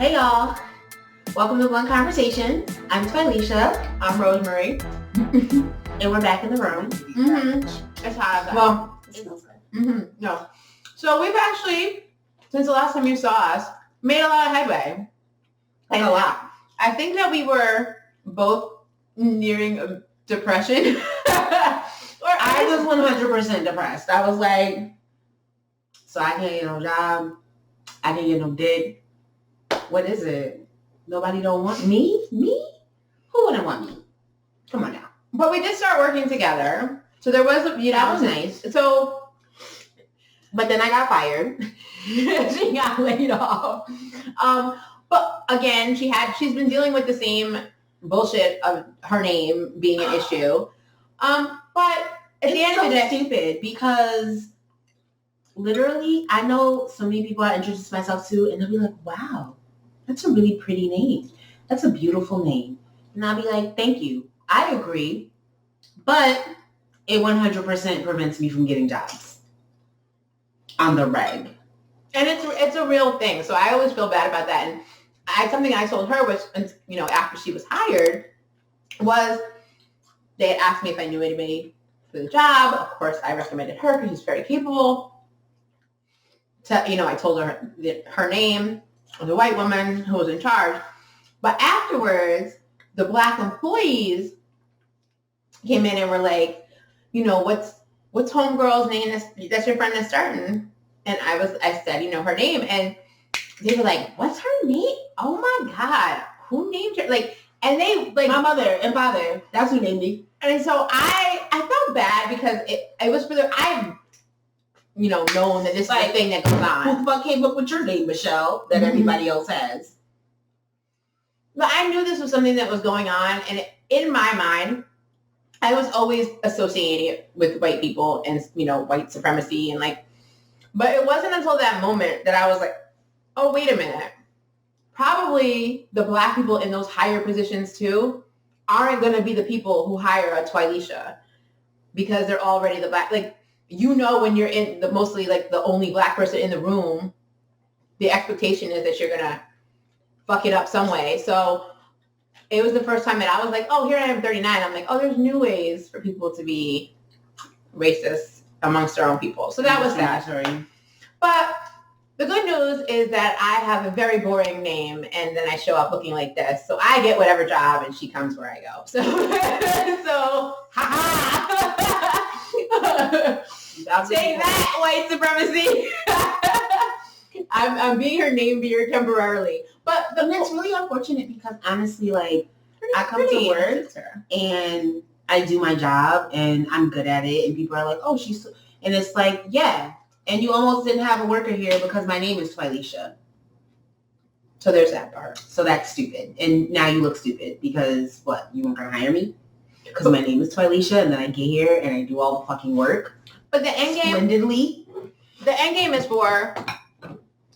Hey y'all, welcome to One Conversation. I'm Twylisha. I'm RoseMarie. And we're back in the room. It's hot outside. Well, it smells good. No. So we've actually, since the last time you saw us, made a lot of headway. Like a lot. I think that we were both nearing depression. I was 100% depressed. I was like, so I can't get no job. I can't get no dick. What is it? Nobody don't want me? Me? Who wouldn't want me? Come on now. But we did start working together. So there was, That was nice. So, but then I got fired. she got laid off. But again, she's been dealing with the same bullshit of her name being an issue. But at the end of the day, stupid because literally I know so many people I introduce myself to and they'll be like, wow, that's a really pretty name. That's a beautiful name. And I'll be like, thank you. I agree. But it 100% prevents me from getting jobs on the reg. And it's a real thing. So I always feel bad about that. And something I told her was, after she was hired, was they had asked me if I knew anybody for the job. Of course, I recommended her because she's very capable. I told her her name, the white woman who was in charge. But afterwards, the black employees came in and were like, what's homegirl's name? That's your friend that's starting. And I said, her name. And they were like, what's her name? Oh my God. Who named her? And they my mother and father, that's who named me. And so I felt bad because it was for I've known that this is the thing that goes on. Who the fuck came up with your name, Michelle, that everybody else has? But I knew this was something that was going on. And in my mind, I was always associating it with white people and, white supremacy and but it wasn't until that moment that I was like, oh, wait a minute. Probably the black people in those higher positions too aren't going to be the people who hire a Twylisha because they're already the black, when you're in mostly the only black person in the room, the expectation is that you're going to fuck it up some way. So it was the first time that I was like, oh, here I am 39. I'm like, oh, there's new ways for people to be racist amongst their own people. So that was that. But the good news is that I have a very boring name and then I show up looking like this. So I get whatever job and she comes where I go. So, take that, white supremacy. I'm being her name bearer temporarily. But that's really unfortunate because honestly, I come to work and I do my job and I'm good at it. And people are like, oh, she's... And it's like, yeah. And you almost didn't have a worker here because my name is Twylisha. So there's that part. So that's stupid. And now you look stupid because what? You weren't going to hire me? Because my name is Twylisha and then I get here and I do all the fucking work. But the end game... Splendidly. The end game is for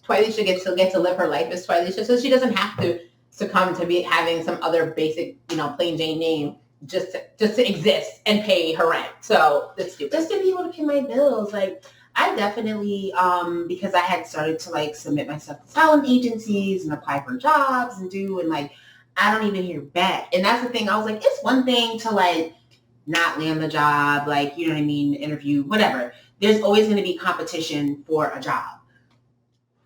Twylisha get to live her life as Twylisha. So she doesn't have to succumb to be having some other basic, plain Jane name just to exist and pay her rent. So that's stupid. Just to be able to pay my bills. I definitely, because I had started to submit myself to talent agencies and apply for jobs and I don't even hear back. And that's the thing. I was like, it's one thing to not land the job, you know what I mean, interview, whatever. There's always going to be competition for a job.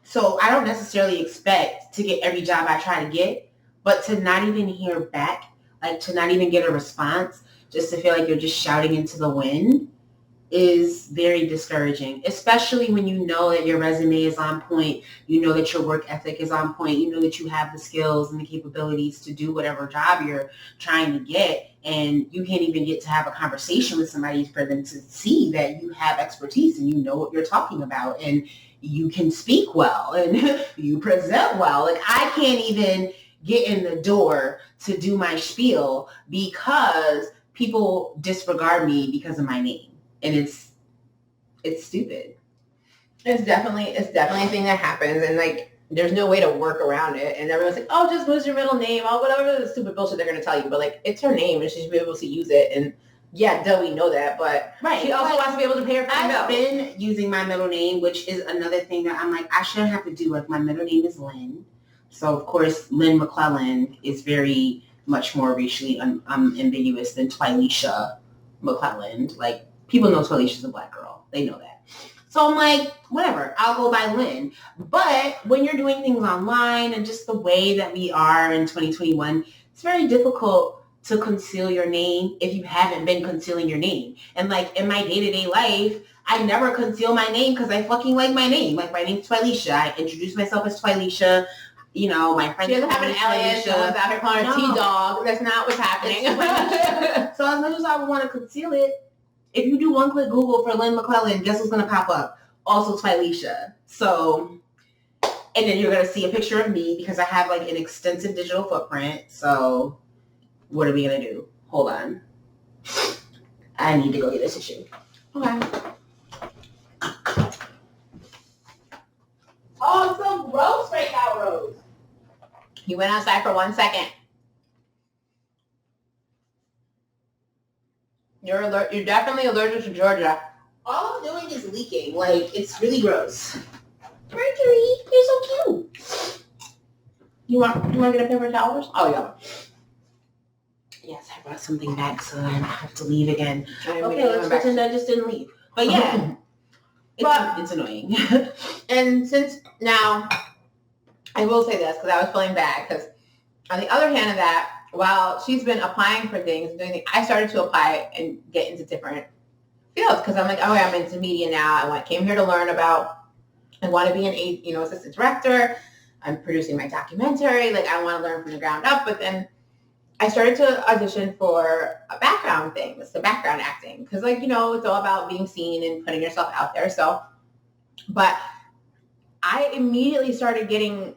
So I don't necessarily expect to get every job I try to get, but to not even hear back, to not even get a response, just to feel like you're just shouting into the wind is very discouraging, especially when you know that your resume is on point, you know that your work ethic is on point, you know that you have the skills and the capabilities to do whatever job you're trying to get, and you can't even get to have a conversation with somebody for them to see that you have expertise and you know what you're talking about and you can speak well and you present well. I can't even get in the door to do my spiel because people disregard me because of my name. And it's stupid. It's definitely a thing that happens, and there's no way to work around it. And everyone's like, "Oh, just lose your middle name." Oh, whatever the stupid bullshit they're gonna tell you. But it's her name, and she should be able to use it. And yeah, duh, we know that. But right. She also wants to be able to pay her. I've been using my middle name, which is another thing that I'm like, I shouldn't have to do. My middle name is Lynn. So of course, Lynn McClellan is very much more racially ambiguous than Twilisha McClellan. Like, people know Twilisha's a black girl. They know that. So I'm like, whatever, I'll go by Lynn. But when you're doing things online and just the way that we are in 2021, it's very difficult to conceal your name if you haven't been concealing your name. And like in my day-to-day life, I never conceal my name because I fucking like my name. Like, my name's Twilisha. I introduce myself as Twilisha. You know, my friends. She doesn't have an alias. No one's out here calling her T-Dog. That's not what's happening. So as much as I would want to conceal it, if you do one-click Google for Lynn McClellan, guess what's going to pop up? Also Twilisha. So, and then you're going to see a picture of me because I have like an extensive digital footprint. So what are we going to do? Hold on. I need to go get this tissue. Okay. Oh, so gross right now, Rose. You went outside for 1 second. You're definitely allergic to Georgia. All I'm doing is leaking. Like, it's really gross. Mercury, you're so cute. You want to get a paper towels? Oh, yeah. Yes, I brought something back so I don't have to leave again. Okay, let's pretend I just didn't leave. But yeah, it's annoying. And since now, I will say this because I was feeling bad because on the other hand of that, while she's been applying for things, I started to apply and get into different fields because I'm like, oh, I'm into media now. I came here to learn about. I want to be an assistant director. I'm producing my documentary. Like, I want to learn from the ground up. But then I started to audition for a background thing. It's the background acting because, like, it's all about being seen and putting yourself out there. So, but I immediately started getting.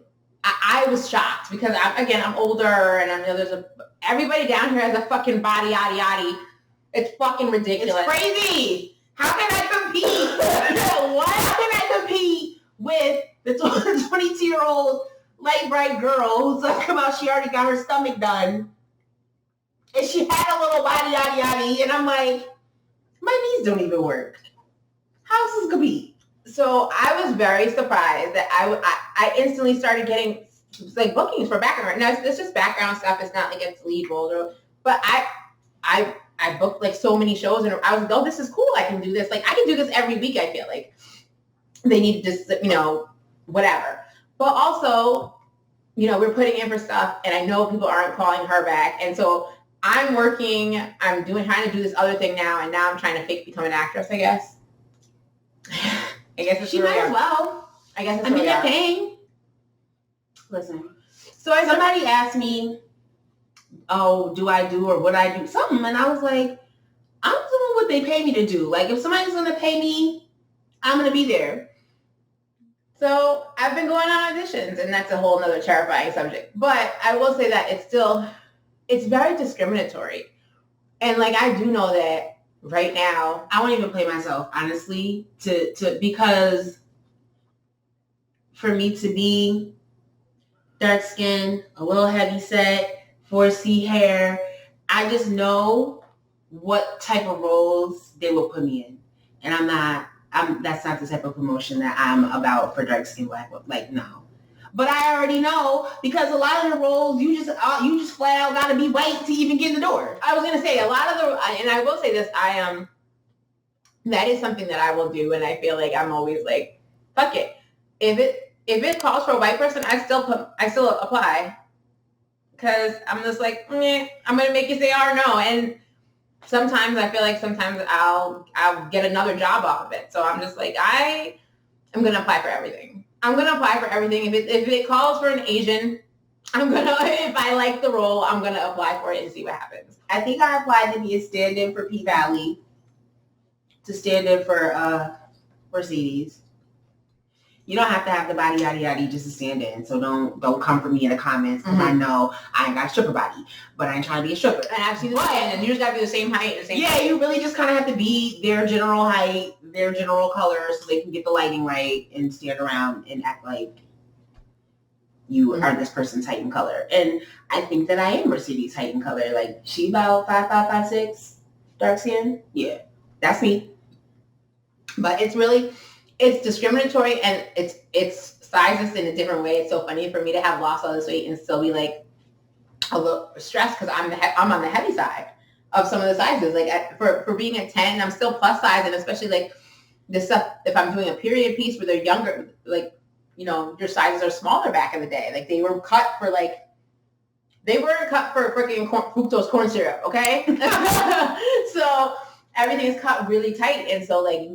I was shocked because I'm older and I know everybody down here has a fucking body, yaddy, yaddy. It's fucking ridiculous. It's crazy. How can I compete? What? How can I compete with the 22-year-old light bright girl who's talking about she already got her stomach done and she had a little body, yaddy, yaddy, and I'm like, my knees don't even work. How's this gonna be? So I was very surprised that I instantly started getting like bookings for background. Now it's just background stuff. It's not like it's lead roles, but I booked like so many shows and I was like, oh, this is cool. I can do this. Like, I can do this every week. I feel like they need just, whatever. But also, we're putting in for stuff and I know people aren't calling her back. And so I'm working, trying to do this other thing now. And now I'm trying to fake become an actress, I guess. I guess she might as well. I guess I mean, they're paying. Listen. So somebody asked me, oh, do I do or would I do something? And I was like, I'm doing what they pay me to do. Like, if somebody's going to pay me, I'm going to be there. So I've been going on auditions, and that's a whole nother terrifying subject. But I will say that it's very discriminatory. And like, I do know that right now, I won't even play myself, honestly, because for me to be dark skinned, a little heavy set, 4C hair, I just know what type of roles they will put me in. And that's not the type of promotion that I'm about for dark skinned black, like, no. But I already know because a lot of the roles you just flat out gotta be white to even get in the door. I was gonna say a lot of and I will say this, that is something that I will do, and I feel like I'm always like, fuck it. If it calls for a white person, I still apply because I'm just like, I'm gonna make you say R no, and sometimes I feel like I'll get another job off of it. So I'm just like, I'm gonna apply for everything. I'm going to apply for everything. If it calls for an Asian, if I like the role, I'm going to apply for it and see what happens. I think I applied to be a stand-in for P-Valley, to stand in for Mercedes. You don't have to have the body, yaddy, yaddy, just to stand in. So don't come for me in the comments because I know I ain't got a stripper body, but I ain't trying to be a stripper. And I've seen the stand, and you just got to be the same height. You really just kind of have to be their general height, their general color, so they can get the lighting right and stand around and act like you are this person's height and color. And I think that I am Mercedes' height and color. Like, she about 5'5", 5'6", dark skin. Yeah, that's me. But it's really, it's discriminatory and it's sizes in a different way. It's so funny for me to have lost all this weight and still be like a little stressed because I'm on the heavy side of some of the sizes. Like for being a 10, I'm still plus size, and especially like this stuff. If I'm doing a period piece where they're younger, like your sizes are smaller back in the day. Like they weren't cut for freaking fructose corn syrup. Okay, so everything is cut really tight, and so like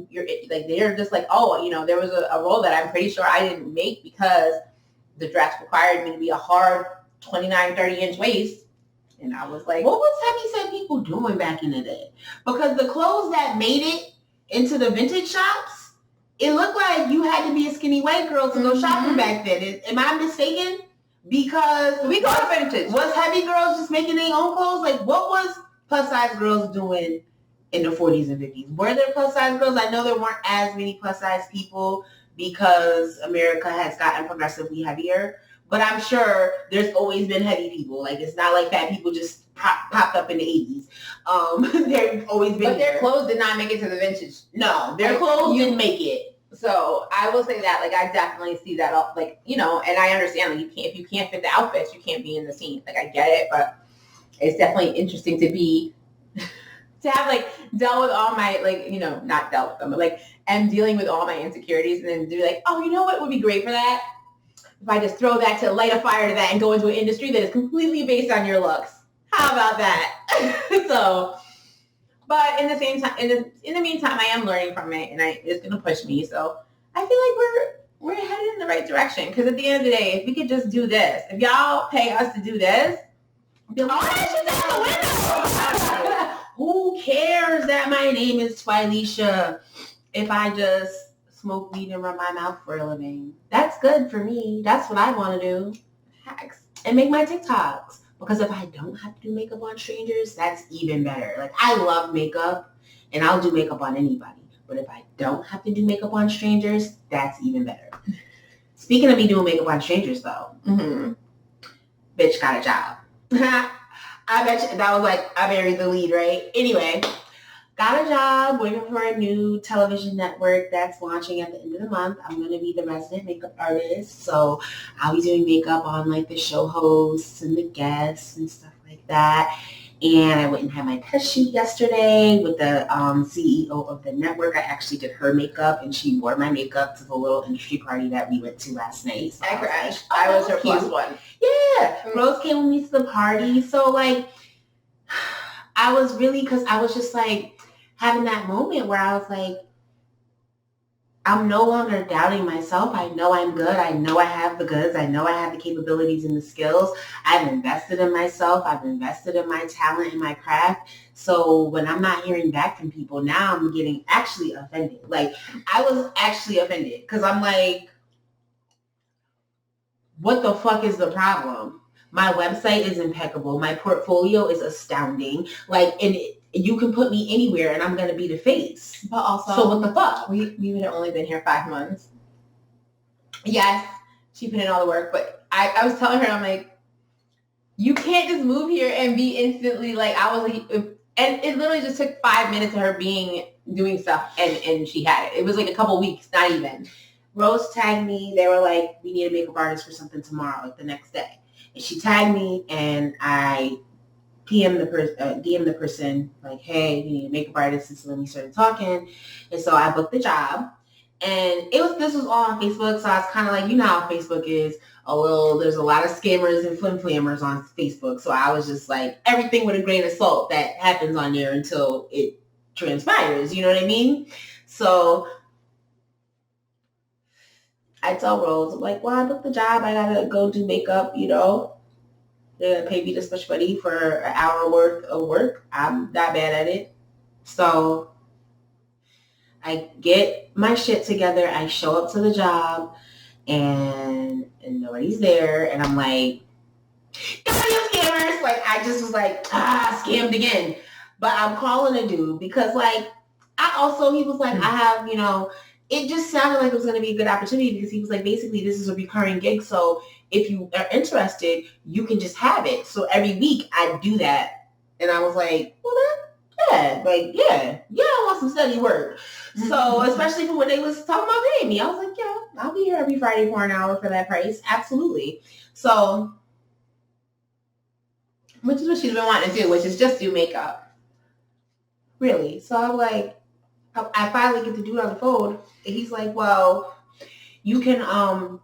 they're just like, oh, there was a role that I'm pretty sure I didn't make because the dress required me to be a hard 29, 30-inch waist. And I was like, what was heavyset people doing back in the day? Because the clothes that made it into the vintage shops, it looked like you had to be a skinny white girl to go shopping back then. Am I mistaken? Because we go to vintage. Was heavy girls just making their own clothes? Like, what was plus size girls doing in the 40s and 50s? Were there plus size girls? I know there weren't as many plus size people because America has gotten progressively heavier. But I'm sure there's always been heavy people. Like, it's not like fat people just popped up in the 80s. They've always been. But their clothes did not make it to the vintage. No, their clothes didn't make it. So I will say that, like, I definitely see that, and I understand, like, if you can't fit the outfits, you can't be in the scene. Like, I get it, but it's definitely interesting to have, like, dealt with all my, like, not dealt with them, but, like, I'm dealing with all my insecurities, and then do like, oh, you know what would be great for that? If I just throw that to light a fire to that and go into an industry that is completely based on your looks. How about that? So, but in the same time, in the meantime, I am learning from it, and it's going to push me. So I feel like we're headed in the right direction. Because at the end of the day, if we could just do this, if y'all pay us to do this, all that shit's out the window. Who cares that my name is Twileisha if I just smoke weed and run my mouth for a living? That's good for me. That's what I want to do. Hacks. And make my TikToks. Because if I don't have to do makeup on strangers, that's even better. Like, I love makeup, and I'll do makeup on anybody. But if I don't have to do makeup on strangers, that's even better. Speaking of me doing makeup on strangers, though, bitch got a job. I bet you, that was like, I buried the lead, right? Anyway, got a job working for a new television network that's launching at the end of the month. I'm going to be the resident makeup artist. So I'll be doing makeup on like the show hosts and the guests and stuff like that. And I went and had my test shoot yesterday with the CEO of the network. I actually did her makeup, and she wore my makeup to the little industry party that we went to last night. So I was her plus one. Yeah. Rose came with me to the party. So like, I was really, because I was just like, having that moment where I was like, I'm no longer doubting myself. I know I'm good. I know I have the goods. I know I have the capabilities and the skills. I've invested in myself. I've invested in my talent and my craft. So when I'm not hearing back from people, now I'm getting actually offended. Like, I was actually offended because I'm like, what the fuck is the problem? My website is impeccable. My portfolio is astounding. Like, and you can put me anywhere and I'm going to be the face. But also, so what the fuck? We would have only been here 5 months. Yes, she put in all the work, but I was telling her, I'm like, you can't just move here and be instantly like, I was like, and it literally just took 5 minutes of her doing stuff and she had it. It was like a couple weeks, not even. Rose tagged me. They were like, we need a makeup artist for something tomorrow, like the next day. And she tagged me and I DM the person like, hey, you need a makeup artist. And so then we started talking. And so I booked the job. And this was all on Facebook. So I was kind of like, you know how Facebook is there's a lot of scammers and flim-flammers on Facebook. So I was just like, everything with a grain of salt that happens on there until it transpires. You know what I mean? So I tell Rose, I'm like, well, I booked the job. I got to go do makeup, They're going to pay me this much money for an hour worth of work. I'm not bad at it. So I get my shit together. I show up to the job and nobody's there. And I'm like, got you scammers. Like, I just was like, scammed again. But I'm calling a dude because like, he was like, I have, it just sounded like it was going to be a good opportunity because he was like, basically, this is a recurring gig. So if you are interested, you can just have it. So every week I do that. And I was like, well, I want some steady work. So especially for when they was talking about paying me, I was like, yeah, I'll be here every Friday for an hour for that price. Absolutely. So, which is what she's been wanting to do, which is just do makeup. Really. So I'm like, I finally get to do it on the phone. And he's like, well, you can,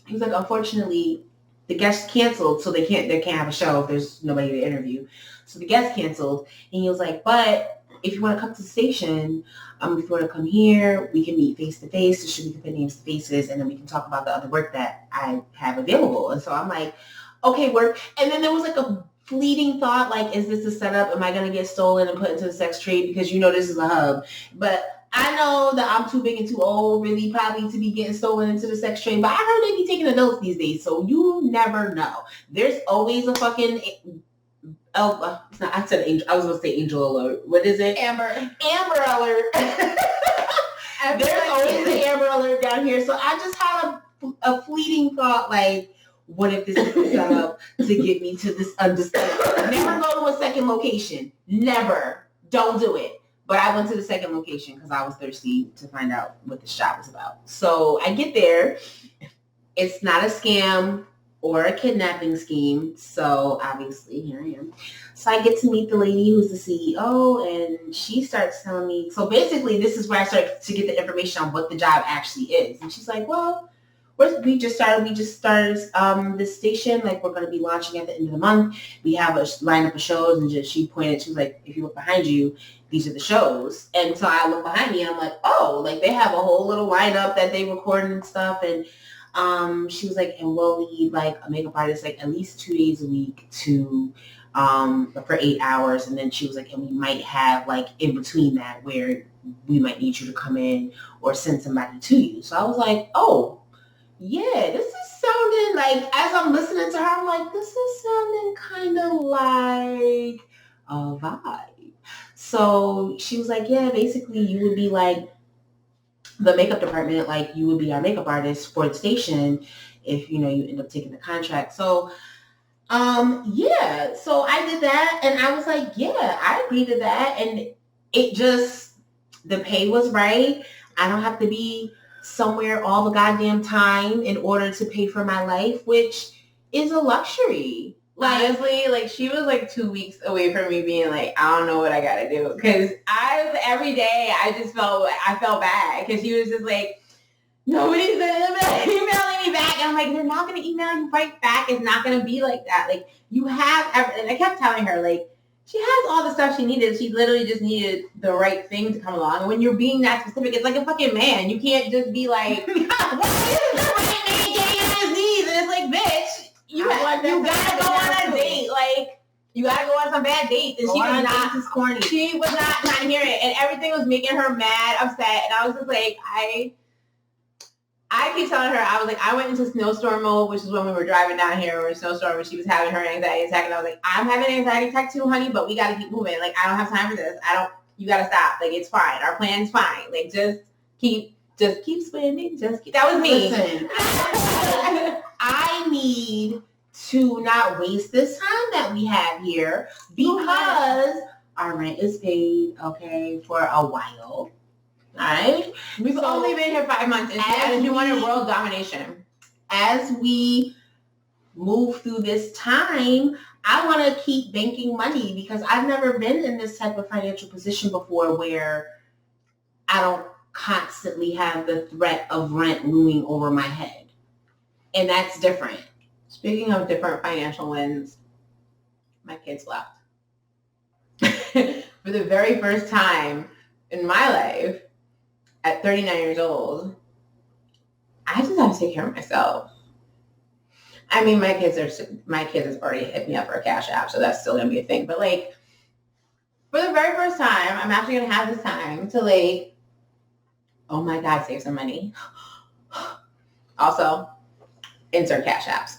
he's like, unfortunately, the guest canceled, so they can't have a show if there's nobody to interview. So the guest canceled, and he was like, but if you want to come to the station, if you want to come here, we can meet face to face. So we can put names to faces, and then we can talk about the other work that I have available. And so I'm like, okay, work. And then there was like a fleeting thought, like, is this a setup? Am I going to get stolen and put into the sex trade? Because this is a hub. But I know that I'm too big and too old, really, probably to be getting stolen into the sex trade. But I heard they be taking adults these days, so you never know. There's always a fucking it's not. I said angel. I was gonna say angel alert. What is it? Amber alert. There's always an Amber alert down here. So I just had a fleeting thought, like, what if this is a setup to get me to this undiscovered? Never go to a second location. Never. Don't do it. But I went to the second location because I was thirsty to find out what the shop was about. So I get there. It's not a scam or a kidnapping scheme. So obviously here I am. So I get to meet the lady who's the CEO, and she starts telling me, so basically this is where I start to get the information on what the job actually is. And she's like, well, we just started this station, like, we're going to be launching at the end of the month. We have a lineup of shows, and she was like, if you look behind you, these are the shows. And so I look behind me and I'm like, oh, like they have a whole little lineup that they record and stuff. And she was like, and we'll need like a makeup artist like at least 2 days a week to for 8 hours. And then she was like, and we might have like in between that where we might need you to come in or send somebody to you. So I was like, oh, yeah, this is sounding like, as I'm listening to her, I'm like, this is sounding kind of like a vibe. So she was like, yeah, basically you would be like the makeup department, like you would be our makeup artist for the station if, you end up taking the contract. So, yeah, so I did that and I was like, yeah, I agreed to that. And it just, the pay was right. I don't have to be somewhere all the goddamn time in order to pay for my life, which is a luxury. Like, honestly, like she was like 2 weeks away from me being like, I don't know what I gotta do, because every day I felt bad because she was just like, nobody's emailing me back, and I'm like, they're not gonna email you right back. It's not gonna be like that. Like, you have everything. I kept telling her, like, she has all the stuff she needed. She literally just needed the right thing to come along. And when you're being that specific, it's like a fucking man. You can't just be like, what is the right man getting on his knees? And it's like, bitch, you gotta go on a date. Like, you gotta go on some bad dates. And she was not trying to hear it. And everything was making her mad, upset. And I was just like, I keep telling her, I was like, I went into snowstorm mode, which is when we were driving down here. We were in a snowstorm and she was having her anxiety attack. And I was like, I'm having an anxiety attack too, honey, but we got to keep moving. Like, I don't have time for this. You got to stop. Like, it's fine. Our plan's fine. Like, just keep spinning. That was me. Listen, I need to not waste this time that we have here because our rent is paid, okay, for a while. Right? We've only been here 5 months and you wanted world domination. As we move through this time, I want to keep banking money because I've never been in this type of financial position before where I don't constantly have the threat of rent looming over my head. And that's different. Speaking of different financial wins, my kids left. For the very first time in my life, at 39 years old, I just have to take care of myself. I mean, my kids have already hit me up for a Cash App, so that's still going to be a thing. But, like, for the very first time, I'm actually going to have this time to, like, oh, my God, save some money. Also, insert Cash Apps.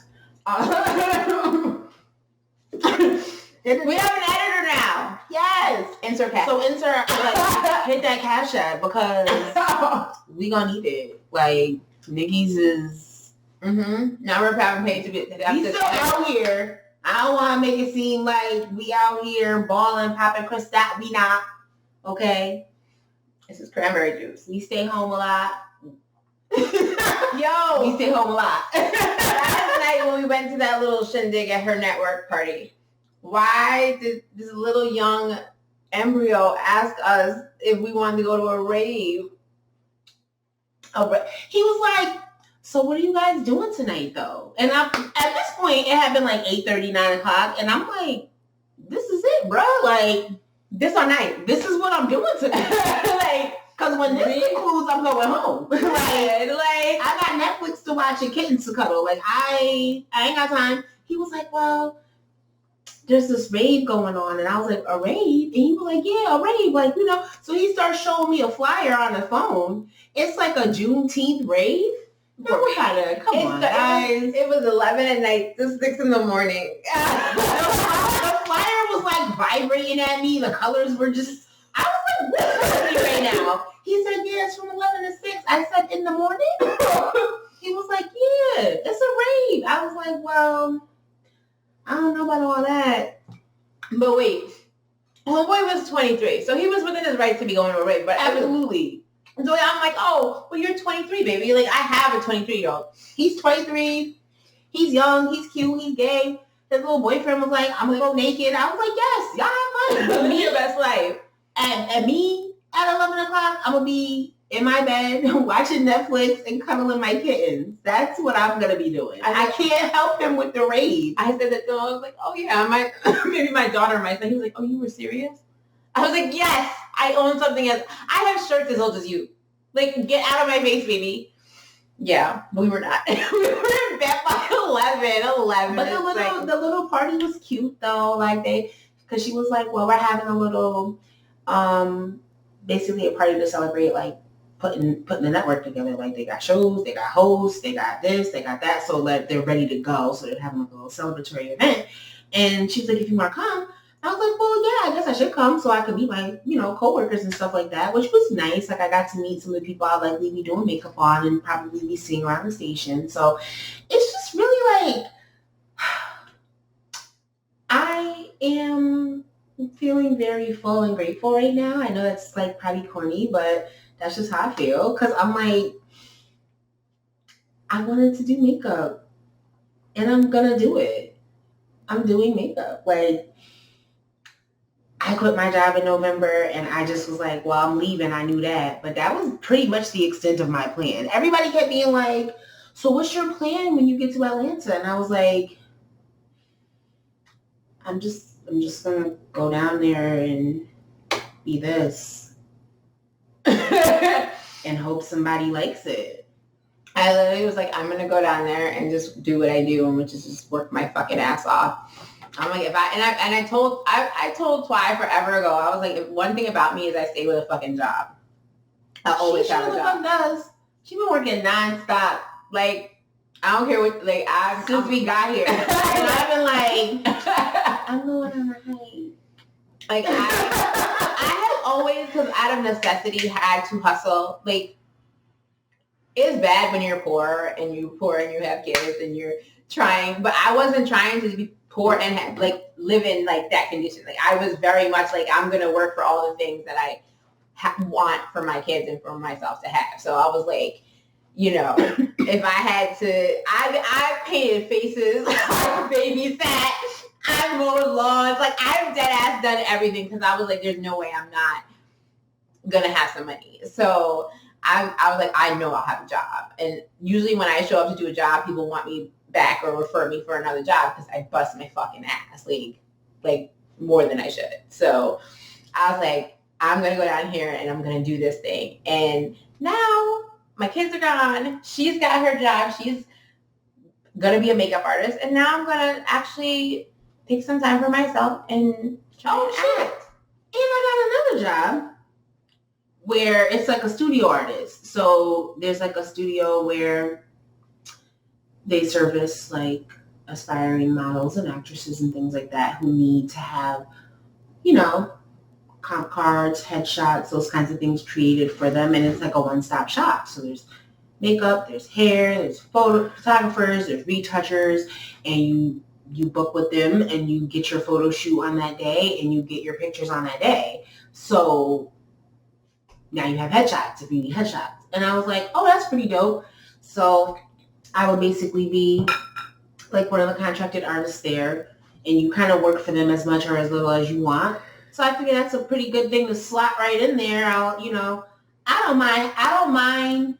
We have an editor now. Yes. Insert Cash. So hit that Cash App because we gonna need it. Like, Nikki's is. Now we're having paid to be. We still out here. I don't want to make it seem like we out here balling, popping crystal. We not. Okay. This is cranberry juice. We stay home a lot. Yo, we stay home a lot. Last night when we went to that little shindig at her network party, why did this little young embryo ask us if we wanted to go to a rave? Oh, he was like, so what are you guys doing tonight though? And at this point, it had been like 8:30, 9 o'clock. And I'm like, this is it, bro. Like, this all night. This is what I'm doing tonight. Like, because when this concludes, I'm going home. like, I got Netflix to watch and kittens to cuddle. Like, I ain't got time. He was like, well, there's this rave going on. And I was like, a rave? And he was like, yeah, a rave. Like, you know. So he starts showing me a flyer on the phone. It's like a Juneteenth rave. No, what kind of, come on, guys. It was 11 at night to 6 in the morning. The flyer was like vibrating at me. The colors were just, I was like, what's happening right now? He said, yeah, it's from 11 to 6. I said, in the morning? He was like, yeah, it's a rave. I was like, well, I don't know about all that. But wait, homeboy was 23, so he was within his right to be going to a rave. But absolutely. So I'm like, oh, well, you're 23, baby. Like, I have a 23-year-old. He's 23. He's young. He's cute. He's gay. His little boyfriend was like, I'm going to go naked. I was like, yes, y'all have fun. Live your best life. And me, at 11 o'clock, I'm going to be in my bed watching Netflix and cuddling my kittens. That's what I'm going to be doing. I can't help him with the rave. I said that to him. I was like, oh, yeah, maybe my daughter might say. He was like, oh, you were serious? I was like, yes, I own something I have shirts as old as you. Like, get out of my face, baby. Yeah, we were not. We were in bed by 11. But the little party was cute, though. Like, because she was like, well, we're having a little, basically a party to celebrate, like, putting the network together. Like, they got shows, they got hosts, they got this, they got that. So, like, they're ready to go. So they're having like a little celebratory event. And she was like, if you want to come. I was like, well, yeah, I guess I should come so I could meet my, coworkers and stuff like that, which was nice. Like, I got to meet some of the people I'll likely be doing makeup on and probably be seeing around the station. So it's just really like, I am feeling very full and grateful right now. I know that's like probably corny, but that's just how I feel. Because I'm like, I wanted to do makeup and I'm going to do it. I'm doing makeup. Like, I quit my job in November and I just was like, well, I'm leaving. I knew that. But that was pretty much the extent of my plan. Everybody kept being like, so what's your plan when you get to Atlanta? And I was like, I'm just going to go down there and be this and hope somebody likes it. I literally was like, I'm going to go down there and just do what I do, and which is just work my fucking ass off. I'm like, I told Twy forever ago, I was like, if one thing about me is I stay with a fucking job. I always have a job. Does. She been working nonstop. Like, I don't care what, like, since we got here. And I've been like, I'm going on a hike. Like, I have always, because out of necessity, had to hustle. Like, it's bad when you're poor and you have kids and you're trying, but I wasn't trying to be poor and have, like, live in like that condition. Like, I was very much like, I'm going to work for all the things that I want for my kids and for myself to have. So I was like, if I had to, I painted faces, I babysat, I mowed lawns, like, I've dead ass done everything because I was like, there's no way I'm not going to have some money. So I was like, I know I'll have a job. And usually when I show up to do a job, people want me back or refer me for another job because I bust my fucking ass, like more than I should. So I was like, I'm going to go down here and I'm going to do this thing. And now my kids are gone. She's got her job. She's going to be a makeup artist. And now I'm going to actually take some time for myself and try and act. And I got another job where it's like a studio artist. So there's like a studio where they service like aspiring models and actresses and things like that who need to have, comp cards, headshots, those kinds of things created for them. And it's like a one-stop shop. So there's makeup, there's hair, there's photographers, there's retouchers, and you book with them and you get your photo shoot on that day and you get your pictures on that day. So now you have headshots if you need headshots. And I was like, oh, that's pretty dope. So I would basically be like one of the contracted artists there, and you kind of work for them as much or as little as you want. So I figure that's a pretty good thing to slot right in there. I don't mind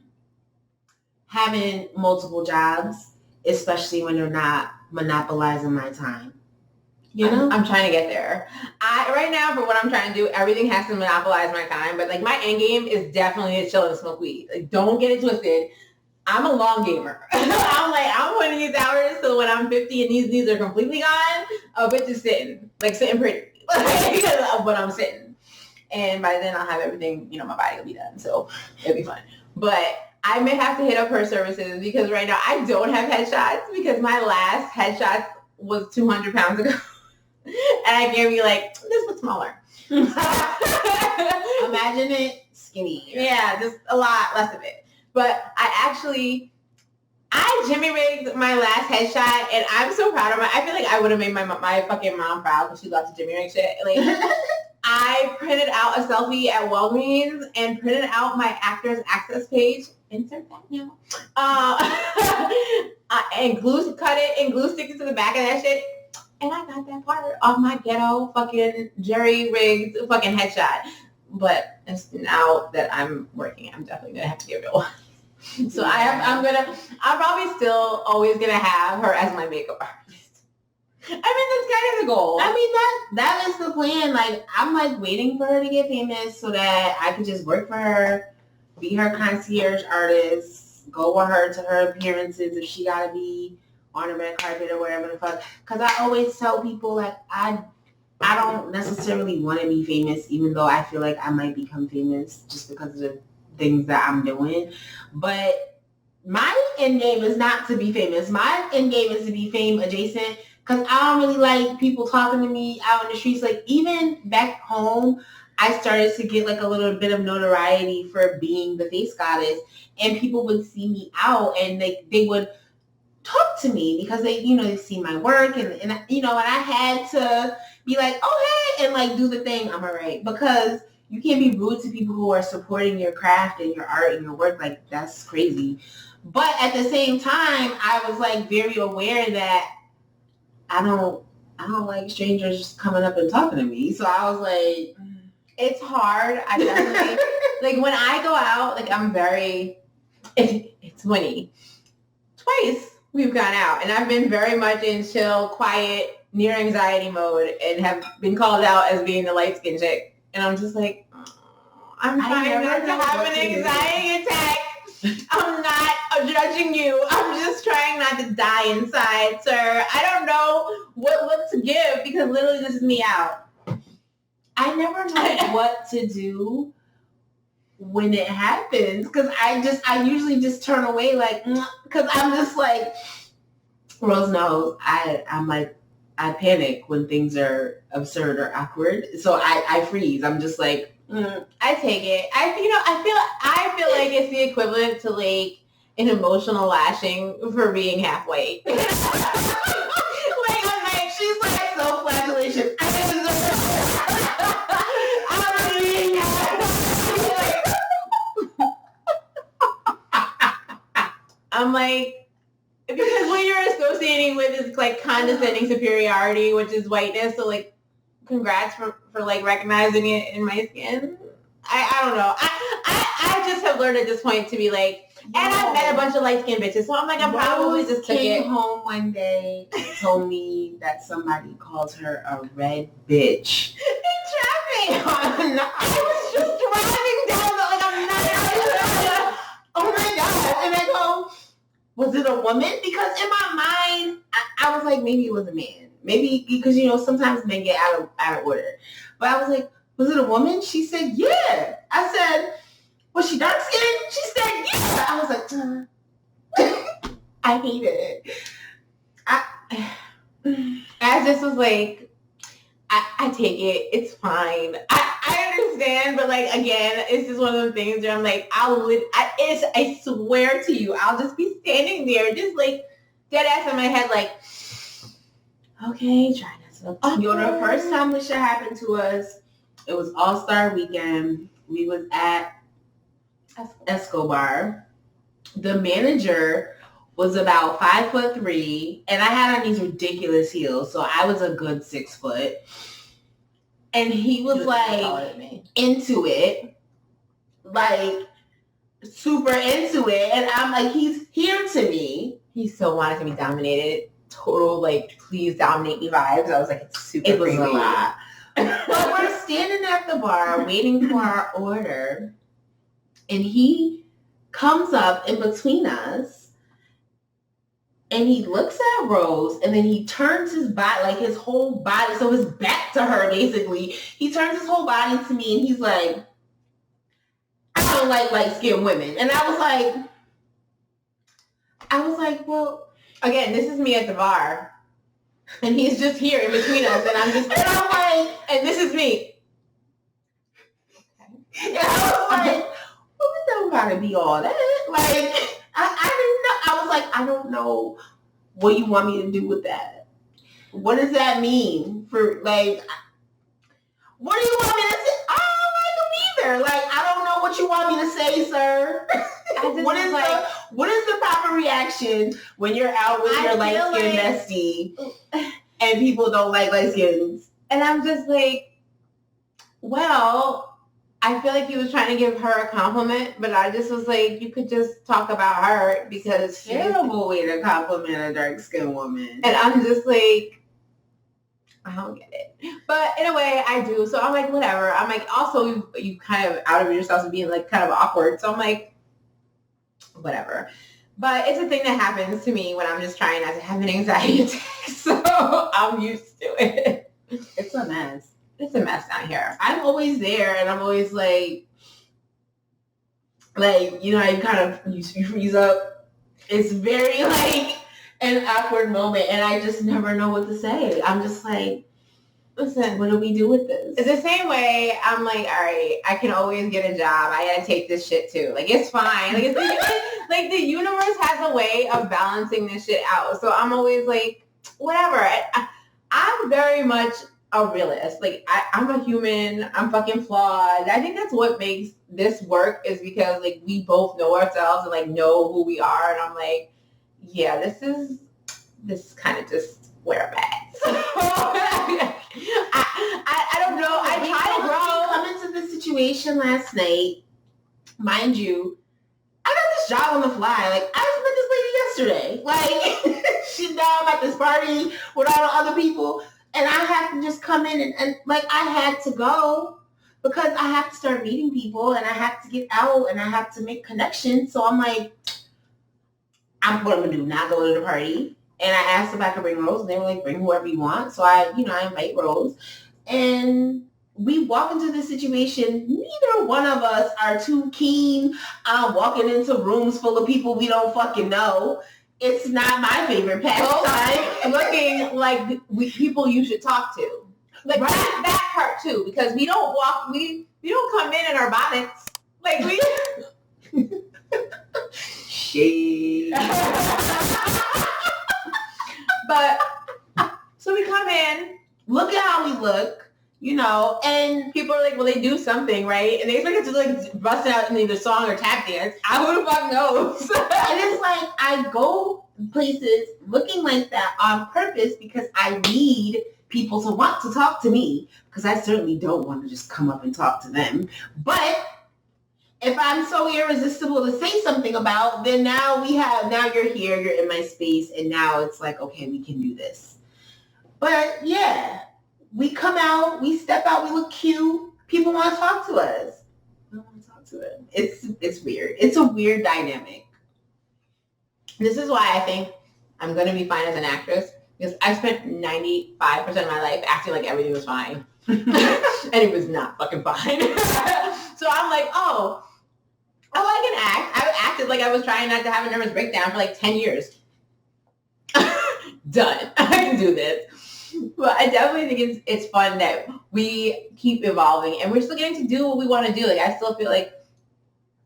having multiple jobs, especially when they're not monopolizing my time. You know? I'm trying to get there. Right now, for what I'm trying to do, everything has to monopolize my time. But like my end game is definitely to chill and smoke weed. Like, don't get it twisted. I'm a long gamer. I'm putting these hours so when I'm 50 and these are completely gone, I'll be just sitting pretty of when I'm sitting. And by then I'll have everything, my body will be done. So it'll be fun. But I may have to hit up her services because right now I don't have headshots because my last headshot was 200 pounds ago. And I can be like, this was smaller. Imagine it skinny. Yeah, just a lot less of it. But I Jimmy rigged my last headshot, and I'm so proud of my. I feel like I would have made my fucking mom proud because she loves to Jimmy rig shit. Like, I printed out a selfie at Walgreens and printed out my Actors Access page. Insert that now. And cut it and glue stick it to the back of that shit. And I got that part off my ghetto fucking Jerry rigged fucking headshot. But it's now that I'm working, I'm definitely gonna have to get real. So I'm probably still always gonna have her as my makeup artist. I mean, that's kind of the goal. I mean, that is the plan. Like, I'm like waiting for her to get famous so that I can just work for her, be her concierge artist, go with her to her appearances if she gotta be on a red carpet or whatever the fuck. Because I always tell people, like, I don't necessarily want to be famous, even though I feel like I might become famous just because of the things that I'm doing. But my end game is not to be famous. My end game is to be fame adjacent, because I don't really like people talking to me out in the streets. Like, even back home, I started to get like a little bit of notoriety for being the face goddess, and people would see me out and they would talk to me because they see my work and I had to be like, oh, hey, and like do the thing. I'm all right, because you can't be rude to people who are supporting your craft and your art and your work. Like, that's crazy. But at the same time, I was like very aware that I don't like strangers just coming up and talking to me. So I was like, it's hard. I definitely like when I go out, like I'm very it's funny. Twice we've gone out and I've been very much in chill, quiet, near anxiety mode and have been called out as being the light skinned chick. And I'm just like, I'm trying not to have an anxiety attack. I'm not judging you. I'm just trying not to die inside, sir. I don't know what look to give because literally this is me out. I never know what to do when it happens, because I usually just turn away, like, because I'm just like, Rose knows I'm like, I panic when things are absurd or awkward, so I freeze. I'm just like, I take it. I feel like it's the equivalent to like an emotional lashing for being half white. Like, I'm like, she's like self-flagellation. I'm like, because when you're associating with this like condescending superiority, which is whiteness, so like, congrats for like recognizing it in my skin. I don't know. I just have learned at this point to be like, and I've met a bunch of light skinned bitches, so I'm like, I'm probably just came home one day and told me that somebody called her a red bitch in traffic. I was just driving down the, like, I'm not. Oh my god! And I go, was it a woman? Because in my mind, I was like, maybe it was a man. Maybe because, sometimes men get out of order. But I was like, was it a woman? She said, yeah. I said, was she dark skinned? She said, yeah. I was like, I hate it. As this was like, I take it. It's fine. I understand, but like, again, it's just one of those things where I'm like, I swear to you, I'll just be standing there just like dead ass in my head, like, okay, try not to. The first time this shit happened to us, it was All-Star Weekend. We was at Escobar. The manager was about 5'3", and I had on these ridiculous heels, so I was a good 6 foot. And he was like into it, like super into it, and I'm like, he's here to me. He so wanted to be dominated. Total like, please dominate me vibes. I was like, it's super. It was creepy. a lot. But we're standing at the bar waiting for our order, and he comes up in between us, and he looks at Rose, and then he turns his body, like his whole body, so his back to her, basically. He turns his whole body to me, and he's like, I don't like light-skinned women. And I was like, well, again, this is me at the bar. And he's just here in between us, and I'm like, and this is me. And I was like, well, it don't gotta be all that. Like, I didn't know. I was like, I don't know what you want me to do with that. What does that mean for, like, what do you want me to say? I don't like him either. Like, I don't know what you want me to say, sir. What is the proper reaction when you're out with your light-skinned bestie and people don't like light-skins? And I'm just like, well, I feel like he was trying to give her a compliment, but I just was like, you could just talk about her because it's a terrible way to compliment a dark-skinned woman. And I'm just like, I don't get it. But in a way, I do. So I'm like, whatever. I'm like, also, you kind of out of yourself and being like kind of awkward. So I'm like, whatever. But it's a thing that happens to me when I'm just trying not to have an anxiety attack. So I'm used to it. It's a mess. It's a mess down here. I'm always there, and I'm always like, you know, I kind of, you freeze up. It's very like an awkward moment, and I just never know what to say. I'm just like, listen, what do we do with this? It's the same way. I'm like, all right, I can always get a job. I gotta take this shit too. Like, it's fine. Like, like the universe has a way of balancing this shit out. So I'm always like, whatever. I'm very much a realist. Like, I'm a human. I'm fucking flawed. I think that's what makes this work, is because like we both know ourselves and like know who we are. And I'm like, yeah, this is kind of just where I'm at. So, I don't know. I try to grow. Come into the situation last night, mind you, I got this job on the fly. Like, I just met this lady yesterday. Like, she's down at this party with all the other people, and I have to just come in and like, I had to go because I have to start meeting people, and I have to get out, and I have to make connections. So I'm like, what I'm gonna do? Not go to the party. And I asked if I could bring Rose, and they were like, bring whoever you want. So I invite Rose, and we walk into this situation. Neither one of us are too keen on walking into rooms full of people we don't fucking know. It's not my favorite pastime. Looking like people you should talk to. Like, right. that part too, because we don't come in our bonnets. Like, we... Shade. But so we come in, look at how we look, you know, and people are like, well, they do something, right? And they expect us to like bust out in either song or tap dance. Who the fuck knows? And it's like, I go places looking like that on purpose because I need people to want to talk to me, because I certainly don't want to just come up and talk to them. But if I'm so irresistible to say something about, then now you're here, you're in my space, and now it's like, okay, we can do this. But yeah, we come out, we step out, we look cute. People want to talk to us. I don't want to talk to them. It's weird. It's a weird dynamic. This is why I think I'm going to be fine as an actress, because I spent 95% of my life acting like everything was fine. And it was not fucking fine. So I'm like, oh, I can act. I acted like I was trying not to have a nervous breakdown for like 10 years. Done. I can do this. But I definitely think it's fun that we keep evolving, and we're still getting to do what we want to do. Like, I still feel like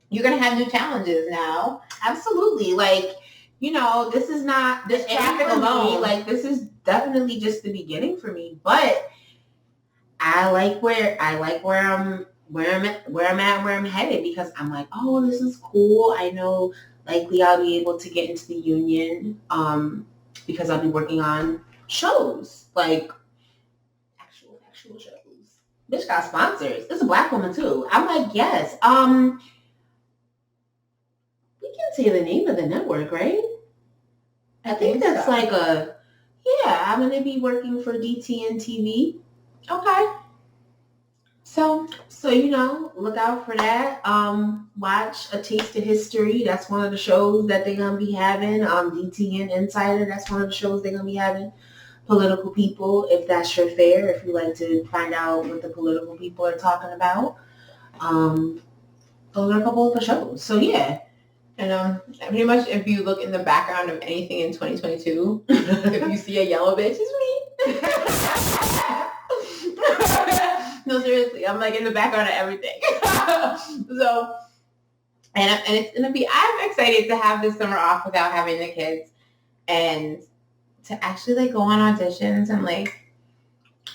you're going to have new challenges now. Absolutely. Like, you know, this is not this traffic alone. Like, this is definitely just the beginning for me. But I like where I'm where I'm at, where I'm headed, because I'm like, oh, this is cool. I know likely I'll be able to get into the union because I'll be working on shows, like actual shows. Bitch got sponsors. It's a Black woman too. I'm like, yes. We can say the name of the network, right? I think that's so. Like I'm gonna be working for DTN TV. Okay. So look out for that. Watch A Taste of History. That's one of the shows that they're gonna be having. DTN Insider. That's one of the shows they're gonna be having. Political people, if that's your fare, if you like to find out what the political people are talking about. Those are a couple of the shows. So yeah. And pretty much if you look in the background of anything in 2022, if you see a yellow bitch, it's me. No, seriously, I'm like in the background of everything. So, and it's gonna be, I'm excited to have this summer off without having the kids and to actually like go on auditions and like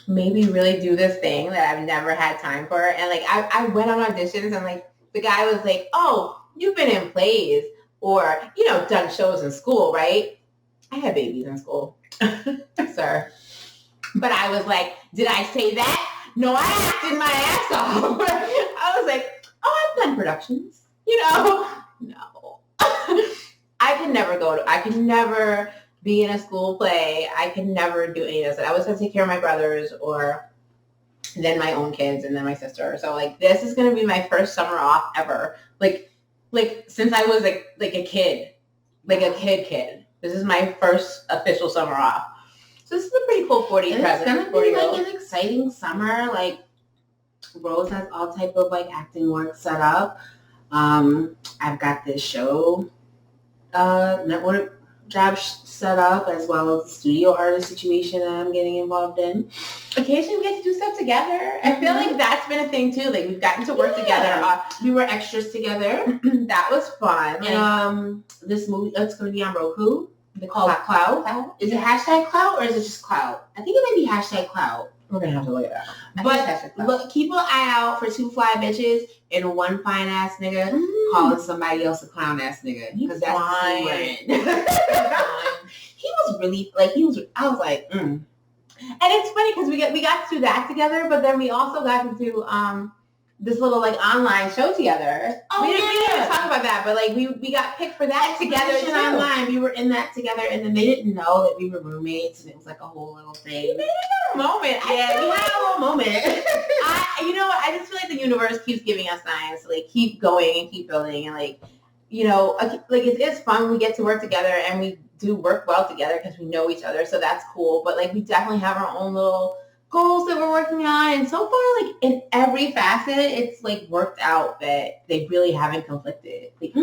maybe really do this thing that I've never had time for. And like I went on auditions and like the guy was like, oh, you've been in plays or, done shows in school, right? I had babies in school, sir. But I was like, did I say that? No, I acted my ass off. I was like, oh, I've done productions, No. I can never be in a school play. I can never do any of this. I was going to take care of my brothers or then my own kids and then my sister. So like, this is going to be my first summer off ever. Like since I was like a kid, like a kid. This is my first official summer off. So this is a pretty cool 40 present. It's going to be like an exciting summer. Like Rose has all type of like acting work set up. I've got this show network job set up as well as the studio artist situation that I'm getting involved in. Occasionally we get to do stuff together. I feel like that's been a thing too. Like we've gotten to work together. We were extras together. That was fun. And this movie, it's going to be on Roku. They call it Cloud. Is it hashtag Cloud or is it just Cloud? I think it might be hashtag Cloud. We're going to have to look it up. But look, keep an eye out for 2 fly bitches and 1 fine ass nigga calling somebody else a clown ass nigga. Because that's the scene we're in. He was really, like, I was like, And it's funny because we got to do that together, but then we also got to do this little like online show together. Oh, we didn't talk about that, but like we got picked for that together too. Online. We were in that together, and then they didn't know that we were roommates, and it was like a whole little thing. We made a little moment. Yeah, we had a little moment. I just feel like the universe keeps giving us signs to like keep going and keep building, and like it's fun. We get to work together, and we do work well together because we know each other, so that's cool. But like we definitely have our own little goals that we're working on, and so far, like in every facet, it's like worked out that they really haven't conflicted. Like,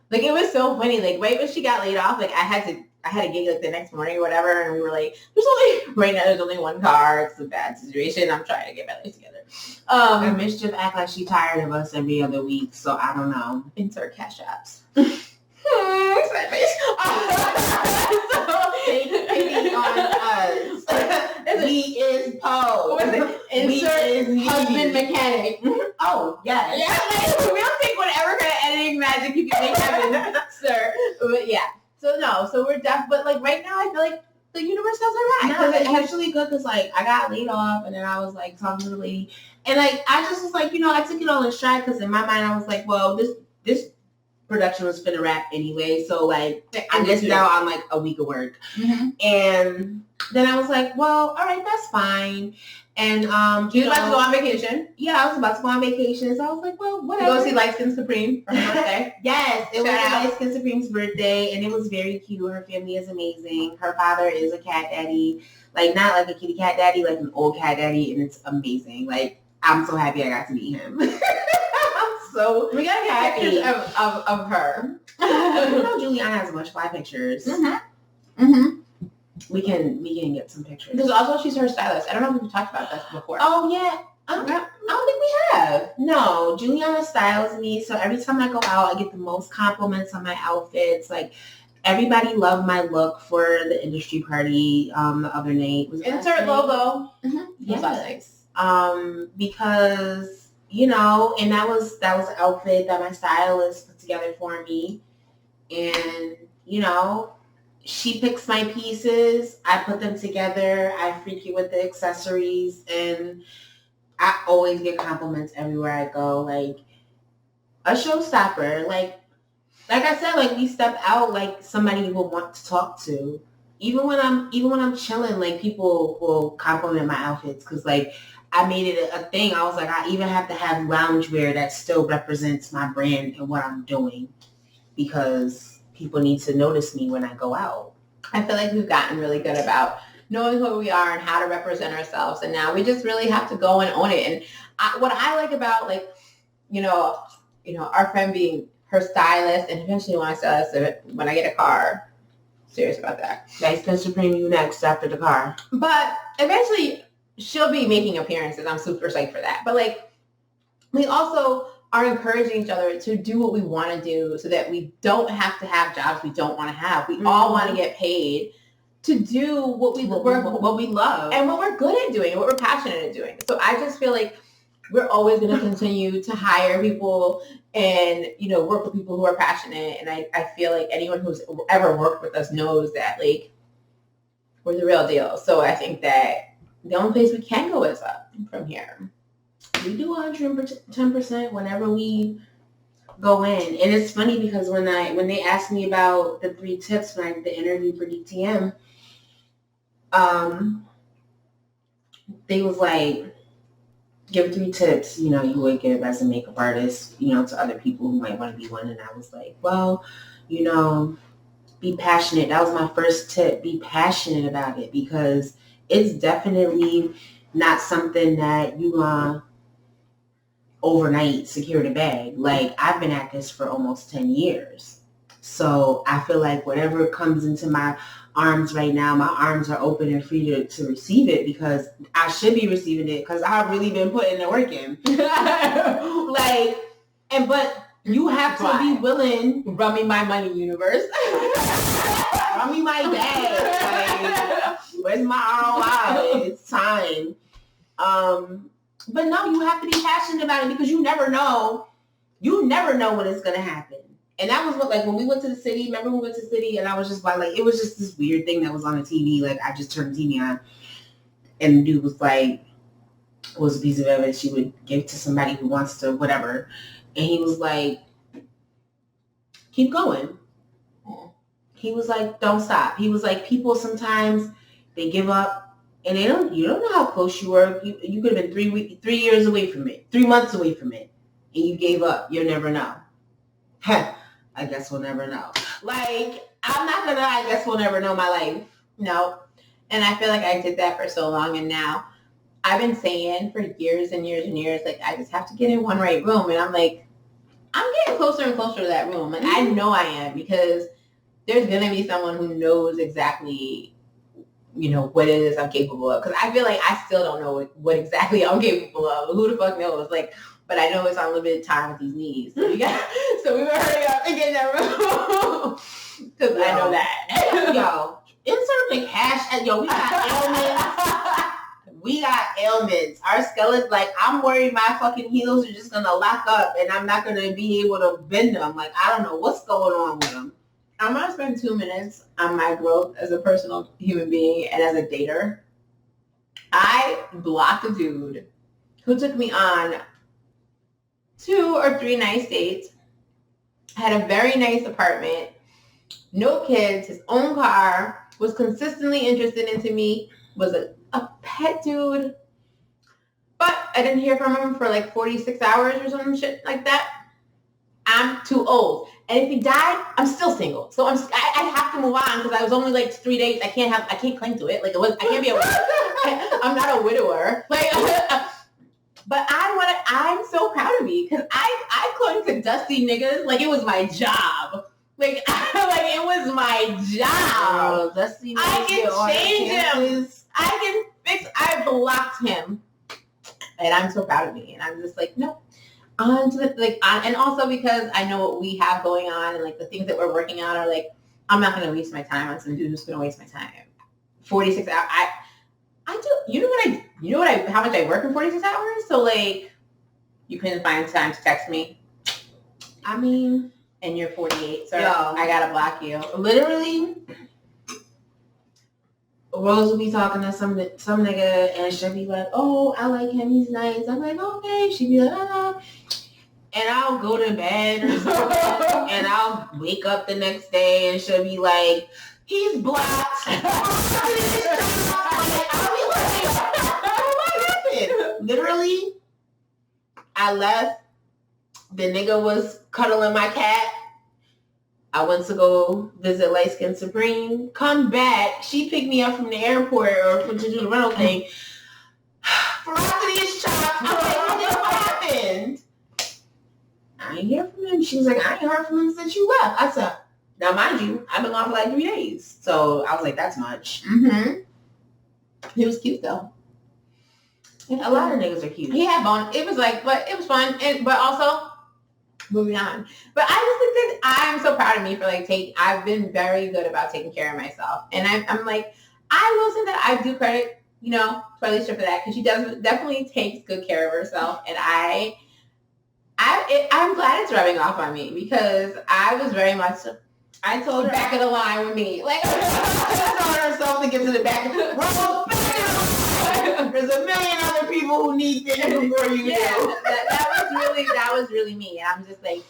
like it was so funny. Like right when she got laid off, like I had a gig like the next morning or whatever, and we were like, there's only 1 car. It's a bad situation. I'm trying to get my life together. And Mischief act like she tired of us every other week, so I don't know. Insert cash apps. Pity on us. We is Poe. Insert husband mechanic. Oh, yes. Yeah, like, we'll take whatever kind of editing magic you can make happen, sir. But yeah. So we're but like right now I feel like the universe has our back. No, it's actually good because like I got laid off and then I was like talking to the lady and like I just was like, I took it all in stride because in my mind I was like, well, this production was finna wrap anyway, so like I missed out on like a week of work. And then I was like, well, all right, that's fine. And you about to go on vacation? Yeah, I was about to go on vacation, so I was like, well, whatever. To go see Light Skin Supreme for her birthday. Yes, it was Light Skin Supreme's birthday, and it was very cute. Her family is amazing. Her father is a cat daddy, like not like a kitty cat daddy, like an old cat daddy, and it's amazing. Like I'm so happy I got to meet him. So we gotta get pictures of her. Juliana has a bunch of fly pictures. We can get some pictures. Because also she's her stylist. I don't know if we've talked about this before. Oh yeah. I don't think we have. No, Juliana styles me. So every time I go out, I get the most compliments on my outfits. Like everybody loved my look for the industry party the other night. Insert logo. Yes. Because you know, and that was an outfit that my stylist put together for me. And, you know, she picks my pieces, I put them together, I freak you with the accessories, and I always get compliments everywhere I go. Like a showstopper. Like I said, like we step out like somebody you will want to talk to. Even when I'm chilling, like people will compliment my outfits because like I made it a thing. I was like, I even have to have loungewear that still represents my brand and what I'm doing because people need to notice me when I go out. I feel like we've gotten really good about knowing who we are and how to represent ourselves. And now we just really have to go and own it. And what I like about like, our friend being her stylist and eventually my stylist, when I get a car, serious about that. Nice Spencer Supreme you next after the car. But eventually she'll be making appearances. I'm super psyched for that. But like, we also are encouraging each other to do what we want to do so that we don't have to have jobs we don't want to have. We all want to get paid to do what we love and what we're good at doing, what we're passionate at doing. So I just feel like we're always going to continue to hire people and, work with people who are passionate. And I feel like anyone who's ever worked with us knows that like we're the real deal. So I think that the only place we can go is up from here. We do 110% whenever we go in. And it's funny because when they asked me about the 3 tips when I did the interview for DTM, they was like, give 3 tips, you would give as a makeup artist, to other people who might want to be one. And I was like, well, be passionate. That was my first tip. Be passionate about it because it's definitely not something that you overnight secure the bag. Like I've been at this for almost 10 years. So I feel like whatever comes into my arms right now, my arms are open and free to receive it because I should be receiving it because I've really been putting the work in. But you have to be willing. Run me my money, universe. Run me my bag. Like, where's my ROI? It's time. But no, you have to be passionate about it because you never know. You never know when it's going to happen. And that was what, like, when we went to the city, remember when we went to the city and I was just like, it was just this weird thing that was on the TV. Like, I just turned the TV on and the dude was like, was a piece of evidence you would give to somebody who wants to whatever. And he was like, keep going. He was like, don't stop. He was like, people sometimes, they give up. And you don't know how close you were. You could have been 3 years away from it, 3 months away from it, and you gave up. You'll never know. I guess we'll never know. Like, I'm not gonna, I guess we'll never know my life. No. And I feel like I did that for so long. And now I've been saying for years and years and years, like, I just have to get in one right room. And I'm like, I'm getting closer and closer to that room. And I know I am because there's going to be someone who knows exactly what it is I'm capable of. Because I feel like I still don't know what exactly I'm capable of. Who the fuck knows? Like, but I know it's on limited time with these knees. So we better hurry up and get in that room. Because I know that. Yo, insert the cash. We got ailments. We got ailments. Our skeleton, like, I'm worried my fucking heels are just going to lock up and I'm not going to be able to bend them. Like, I don't know what's going on with them. I'm going to spend 2 minutes on my growth as a personal human being and as a dater. I blocked a dude who took me on 2 or 3 nice dates, had a very nice apartment, no kids, his own car, was consistently interested into me, was a pet dude. But I didn't hear from him for like 46 hours or some shit like that. I'm too old. And if he died, I'm still single. So I have to move on because I was only like 3 days. I can't claim to it. Like I can't be a widower. I'm not a widower. Like, but I'm so proud of me because I clung to dusty niggas like it was my job. Like it was my job. Dusty niggas, I can change him. I can fix. I blocked him, and I'm so proud of me. And I'm just like, no. And also because I know what we have going on and like the things that we're working on are like, I'm not going to waste my time on some dude who's going to waste my time. 46 hours. I do. How much I work in 46 hours? So like, You couldn't find time to text me. I mean, and you're 48, so yo, I gotta block you. Literally, Rose will be talking to some nigga and she'll be like, oh, I like him, he's nice. I'm like, okay. She'll be like, ah. And I'll go to bed or something and I'll wake up the next day and she'll be like, he's blocked. I'll be like, what happened? Literally, I left. The nigga was cuddling my cat. I went to go visit Light Skin Supreme. Come back. She picked me up from the airport or to do the rental thing. Ferocity is chopped. I'm like, what happened? I ain't hear from him. She was like, I ain't heard from him since you left. I said, now mind you, I've been gone for like 3 days. So I was like, that's much. Mm-hmm. He was cute though. A lot of niggas are cute. He had bone. It was like, but it was fun. But also, moving on. But I just think that I'm so proud of me for like I've been very good about taking care of myself. And I'm like, I will say that I do credit, to Alicia for that because she definitely takes good care of herself. And I'm glad it's rubbing off on me because I was very much, I told her back of the line with me. Like, she told herself to get to the back. There's a million other people who need things before you do. That was really me. And I'm just like,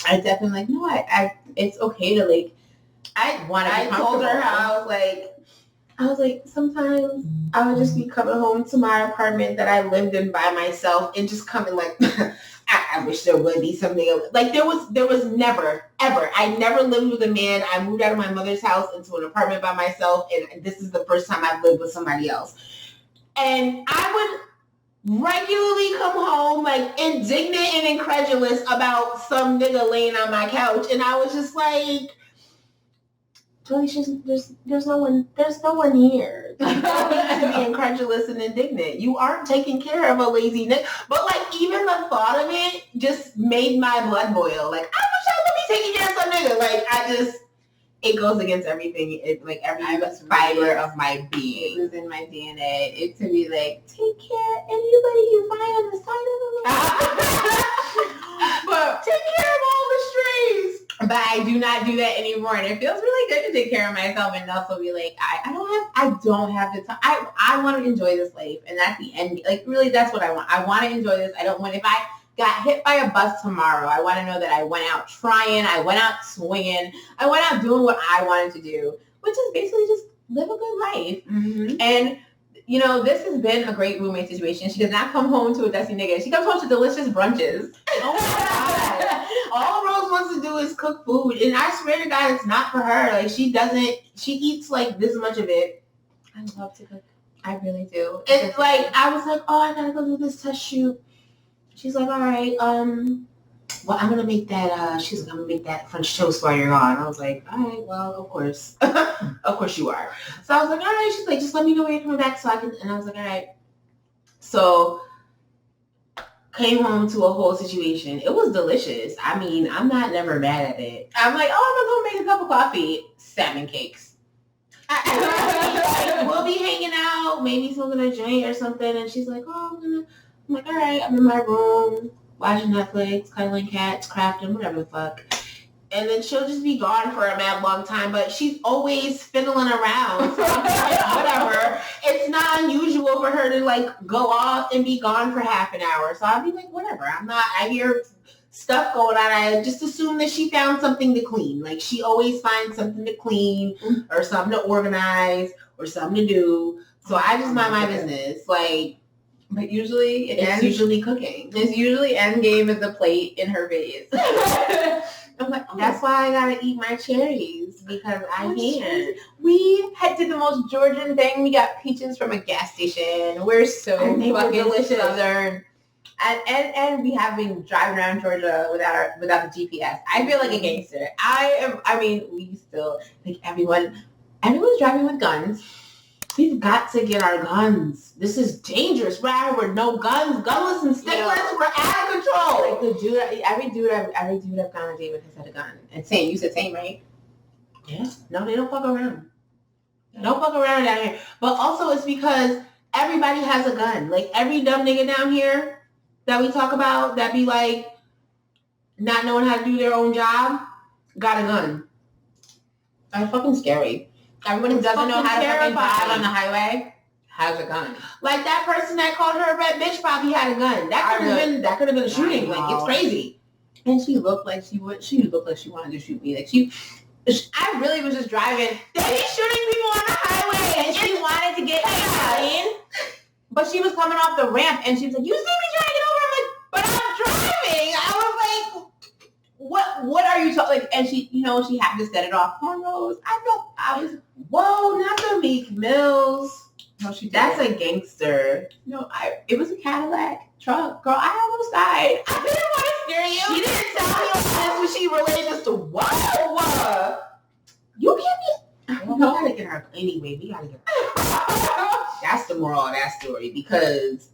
I definitely like, no, I it's okay to like, I want to be comfortable. I told her how I was like, sometimes I would just be coming home to my apartment that I lived in by myself and just coming like, I wish there would be something like there was never, ever. I never lived with a man. I moved out of my mother's house into an apartment by myself. And this is the first time I've lived with somebody else. And I would regularly come home like indignant and incredulous about some nigga laying on my couch. And I was just like, there's no one here. You don't need to be incredulous and indignant. You aren't taking care of a lazy nigga. But like even the thought of it just made my blood boil. Like I wish I would be taking care of some nigga. Like it goes against everything. Every fiber of my being. It was in my DNA. It to be like, take care of anybody you find on the side of the road. But take care of all the strays. But I do not do that anymore. And it feels really good to take care of myself and also be like, I don't have the time. I want to enjoy this life. And that's the end. Like really, that's what I want. I want to enjoy this. I don't want, if I got hit by a bus tomorrow, I want to know that I went out trying, I went out swinging, I went out doing what I wanted to do, which is basically just live a good life. Mm-hmm. And, this has been a great roommate situation. She does not come home to a dusty nigga. She comes home to delicious brunches. Oh my God. All Rose wants to do is cook food. And I swear to God, it's not for her. Like she eats like this much of it. I love to cook. I really do. It's like, I was like, oh, I gotta go do this test shoot. She's like, all right, well, I'm going to make that, she's like, I'm going to make that French toast while you're gone. I was like, all right, well, of course. Of course you are. So I was like, all right. She's like, just let me know when you're coming back so I can, and I was like, all right. So came home to a whole situation. It was delicious. I mean, I'm not never mad at it. I'm like, oh, I'm going to go make a cup of coffee. Salmon cakes. We'll be hanging out, maybe smoking a joint or something. And she's like, oh, I'm like, all right, I'm in my room, watching Netflix, cuddling cats, crafting, whatever the fuck. And then she'll just be gone for a mad long time, but she's always fiddling around. So I'm like, whatever. It's not unusual for her to like go off and be gone for half an hour. So I'll be like, whatever. I hear stuff going on. I just assume that she found something to clean. Like she always finds something to clean or something to organize or something to do. So I just mind my business. Like, but usually it's usually cooking. It's usually end game is the plate in her face. I'm like, that's why I gotta eat my cherries because I can't. We did the most Georgian thing. We got peaches from a gas station. We're so fucking delicious. Southern. And we have been driving around Georgia without the GPS. I feel like a gangster. We still like everyone's driving with guns. We've got to get our guns. This is dangerous. We're out with no guns, gunless and stickless. We're out of control. Like the dude, every dude I've gone on a date with has had a gun. And same, you said same, right? Yeah. No, they don't fuck around. They don't fuck around down here. But also it's because everybody has a gun. Like every dumb nigga down here, that we talk about that be like not knowing how to do their own job got a gun. That's fucking scary. Everyone who doesn't know how to fucking drive on the highway has a gun. Like that person that called her a red bitch probably had a gun. That could have been a shooting. Like it's crazy. And she looked like she would. She looked like she wanted to shoot me. Like I really was just driving. They be shooting people on the highway, and she wanted to get in. But she was coming off the ramp, and she was like, "You see me trying to get over?" I'm like, "But I'm driving." I was like, "What are you talking?" Like, and she, she had to set it off. Cornrows. I was, whoa, not the Meek Mills. No, she. That's a gangster. No, it was a Cadillac truck, girl. I almost died. I didn't want to scare you. She didn't tell me this when she related this to whoa. You can't be. We gotta get her anyway. We gotta get her. That's the moral of that story because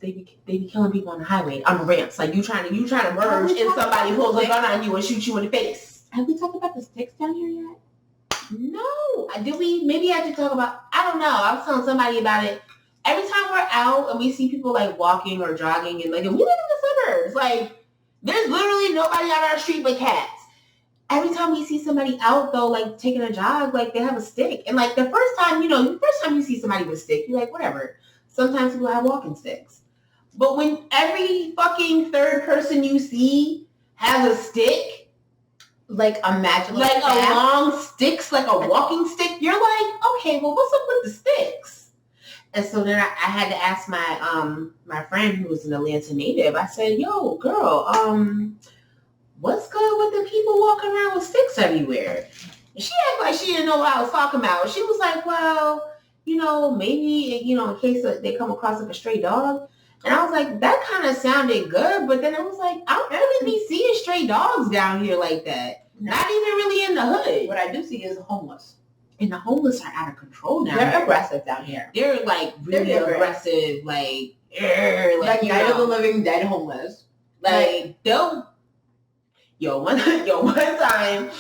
they be killing people on the highway on the ramps. Like you trying to merge and somebody pulls a gun on you and shoots you in the face. Have we talked about the sticks down here yet? No. Did we? Maybe I should talk about. I don't know. I was telling somebody about it. Every time we're out and we see people like walking or jogging and we live in the suburbs. Like there's literally nobody on our street but cats. Every time we see somebody out though, like taking a jog, like they have a stick. And like the first time you see somebody with a stick, you're like, whatever. Sometimes people have walking sticks. But when every fucking third person you see has a stick, like imagine like a long sticks, like a walking stick, you're like, okay, well, what's up with the sticks? And so then I had to ask my friend who was an Atlanta native. I said, yo, girl, what's good with the people walking around with sticks everywhere? And she acted like she didn't know what I was talking about. She was like, well, maybe, in case they come across like a stray dog. And I was like, that kind of sounded good. But then I was like, I don't really be seeing stray dogs down here like that. Not even really in the hood. What I do see is homeless. And the homeless are out of control down here. They're aggressive down here. They're like really aggressive, like Night of the Living Dead homeless. Like they'll. One time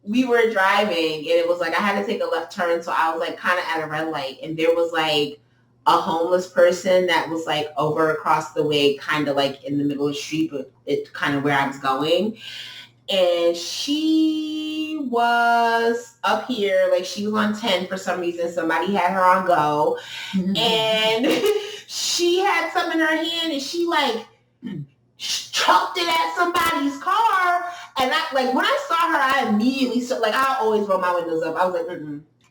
we were driving and it was like I had to take a left turn, so I was like kind of at a red light, and there was like a homeless person that was like over across the way, kind of like in the middle of the street, but it kind of where I was going. And she was up here, like she was on 10 for some reason. Somebody had her on go. And she had something in her hand and she like chucked it at somebody's car. And I like when I saw her, I immediately I always roll my windows up. I was like,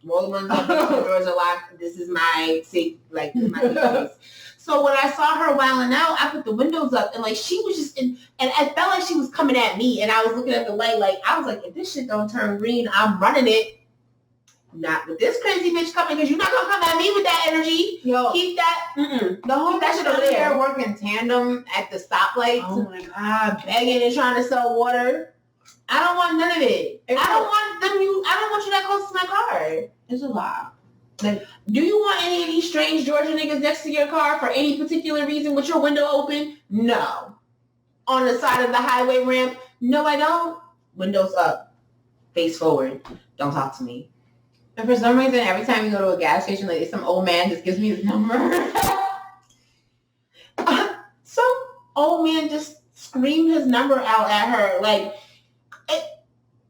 roll the windows up, the doors are locked. This is my safe, like this is my place. So when I saw her wilding out, I put the windows up and like she was just in, and I felt like she was coming at me, and I was looking at the light like I was like, if this shit don't turn green, I'm running it. Not with this crazy bitch coming, because you're not gonna come at me with that energy. Yo, keep that. The whole that shit over there work in tandem at the stoplights. Oh my god, begging and trying to sell water. I don't want none of it. I don't want you that close to my car. It's a lot. Like, do you want any of these strange Georgia niggas next to your car for any particular reason with your window open? No. On the side of the highway ramp? No, I don't. Windows up. Face forward. Don't talk to me. And for some reason, every time you go to a gas station, like some old man just gives me his number. Some old man just screamed his number out at her. Like,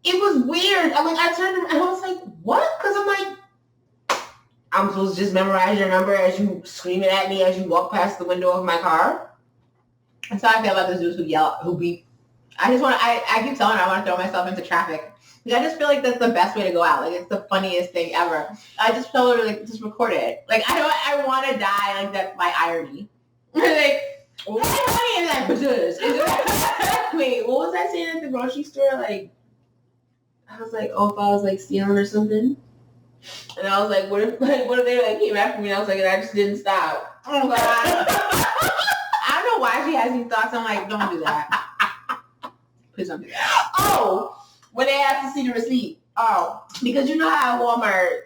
it was weird. I turned and I was like, what? Because I'm like, I'm supposed to just memorize your number as you scream it at me as you walk past the window of my car? That's how I feel about those dudes who beep. I keep telling her I want to throw myself into traffic. Like, I just feel like that's the best way to go out. Like, it's the funniest thing ever. I just tell her to, like, just record it. Like, I want to die. Like, that's my irony. Like, what's funny is that? Wait, what was I saying at the grocery store? Like, I was like, oh, if I was, like, stealing or something? And I was like, what if they, like, came after me? And I was like, and I just didn't stop. Oh, God. I don't know why she has these thoughts. I'm like, don't do that. Please don't do that. Oh! When they ask to see the receipt. Oh, because you know how at Walmart,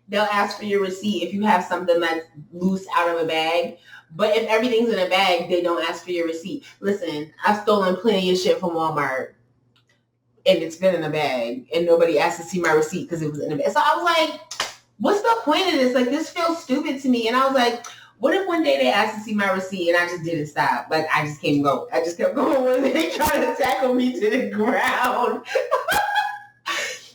they'll ask for your receipt if you have something that's loose out of a bag. But if everything's in a bag, they don't ask for your receipt. Listen, I've stolen plenty of shit from Walmart. And it's been in a bag. And nobody asked to see my receipt because it was in a bag. So I was like, what's the point of this? Like, this feels stupid to me. And I was like, What if one day they asked to see my receipt and I just didn't stop? Like, I just kept going. I just kept going when they tried to tackle me to the ground.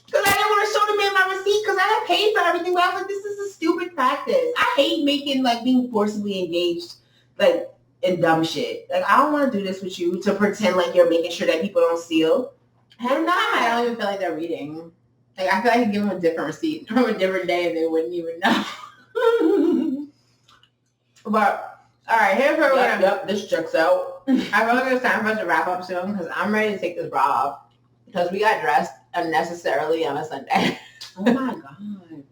Because I didn't want to show the man my receipt because I had paid for everything. But I was like, this is a stupid practice. I hate being forcibly engaged, like, in dumb shit. Like, I don't want to do this with you to pretend like you're making sure that people don't steal. I'm not. I don't even feel like they're reading. Like, I feel like I could give them a different receipt from a different day and they wouldn't even know. But, all right, here's where we're Yep, this checks out. I feel like it's time for us to wrap up soon because I'm ready to take this bra off because we got dressed unnecessarily on a Sunday. Oh my God.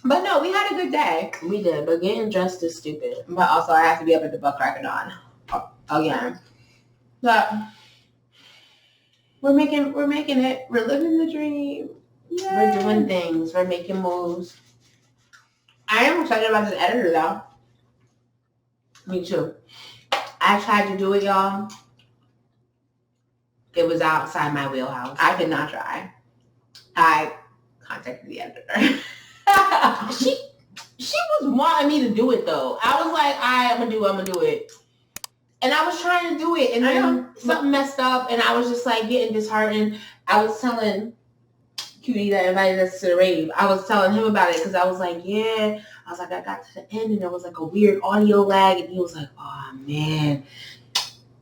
But no, we had a good day. We did, but getting dressed is stupid. But also, I have to be up at the butt crack of dawn again. But we're making it. We're living the dream. Yay. We're doing things. We're making moves. I am excited about this editor, though. Me too. I tried to do it, y'all. It was outside my wheelhouse. I did not try. I contacted the editor. She was wanting me to do it though. I was like, I'm gonna do it. And I was trying to do it, and then something messed up, and I was just like getting disheartened. I was telling Cutie that invited us to the rave. I was telling him about it because I was like, I got to the end, and there was like a weird audio lag, and he was like, oh man,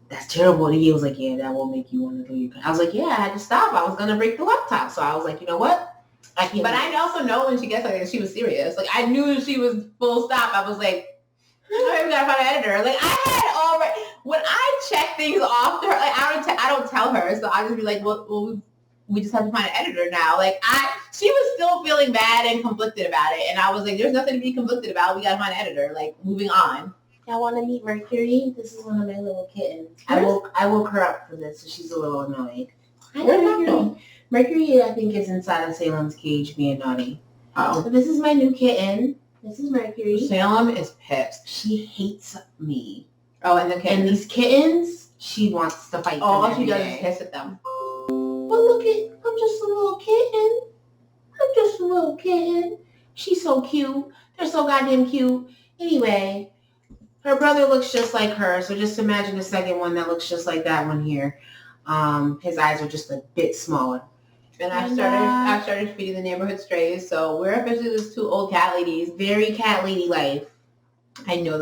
that's terrible. And he was like, yeah, that will make you want to leave. I was like, yeah, I had to stop. I was gonna break the laptop, so I was like, you know what? But I also know when she gets like this, she was serious. Like, I knew she was full stop. I was like, okay, we gotta find an editor. Like, I had already, when I check things off to her, like, I don't tell her. So I just be like, well, we just have to find an editor now. Like, she was still feeling bad and conflicted about it. And I was like, there's nothing to be conflicted about. We gotta find an editor. Like, moving on. Y'all want to meet Mercury? This is one of my little kittens. I woke her up for this, so she's a little annoyed. Mercury, I think, is inside of Salem's cage being naughty. Oh. So this is my new kitten. This is Mercury. Salem is pissed. She hates me. Oh, and the kittens? And these kittens, she wants to fight them all she does is hiss at them. But look I'm just a little kitten. I'm just a little kitten. She's so cute. They're so goddamn cute. Anyway, her brother looks just like her. So just imagine the second one that looks just like that one here. His eyes are just a bit smaller. And I started feeding the neighborhood strays, so we're officially just two old cat ladies. Very cat lady life. I know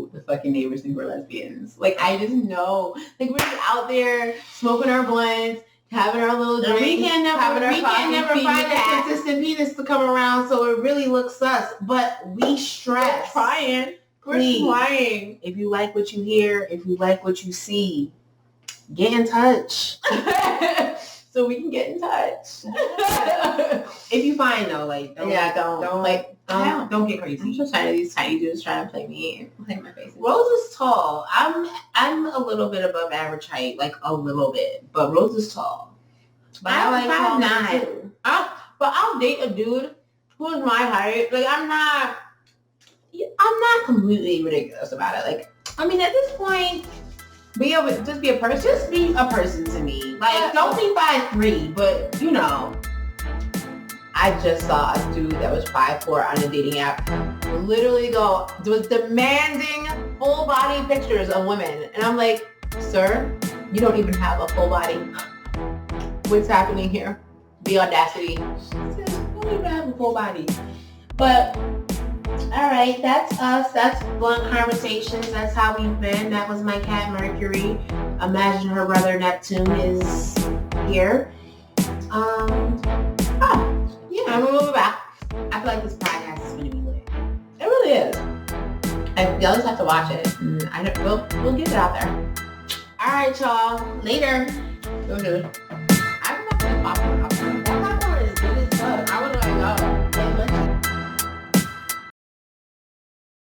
the fucking neighbors think we're lesbians. Like, I just know. Like, we're just out there smoking our blunts, having our little drinks. We can't never find a consistent penis to come around, so it really looks sus. But we stress. We're trying. We're trying. If you like what you hear, if you like what you see, get in touch. So we can get in touch. If you find though, like don't get crazy. I'm just trying to these tiny dudes trying to play my face. Rose is tall. I'm a little bit above average height, like a little bit, but Rose is tall. But I'm like 5'9". But I'll date a dude who's my height. Like, I'm not completely ridiculous about it. Like, I mean, at this point, just be a person. Just be a person to me. Like, don't be 5'3", but you know. I just saw a dude that was 5'4" on a dating app. Literally was demanding full body pictures of women. And I'm like, sir, you don't even have a full body. What's happening here? The audacity. She says, you don't even have a full body. But all right, that's us. That's Blunt Conversations. That's how we've been. That was my cat, Mercury. Imagine her brother, Neptune, is here. Yeah, I'm gonna move back. I feel like this podcast is going to be lit. It really is. And y'all just have to watch it. We'll get it out there. All right, y'all. Later. I'm not going to pop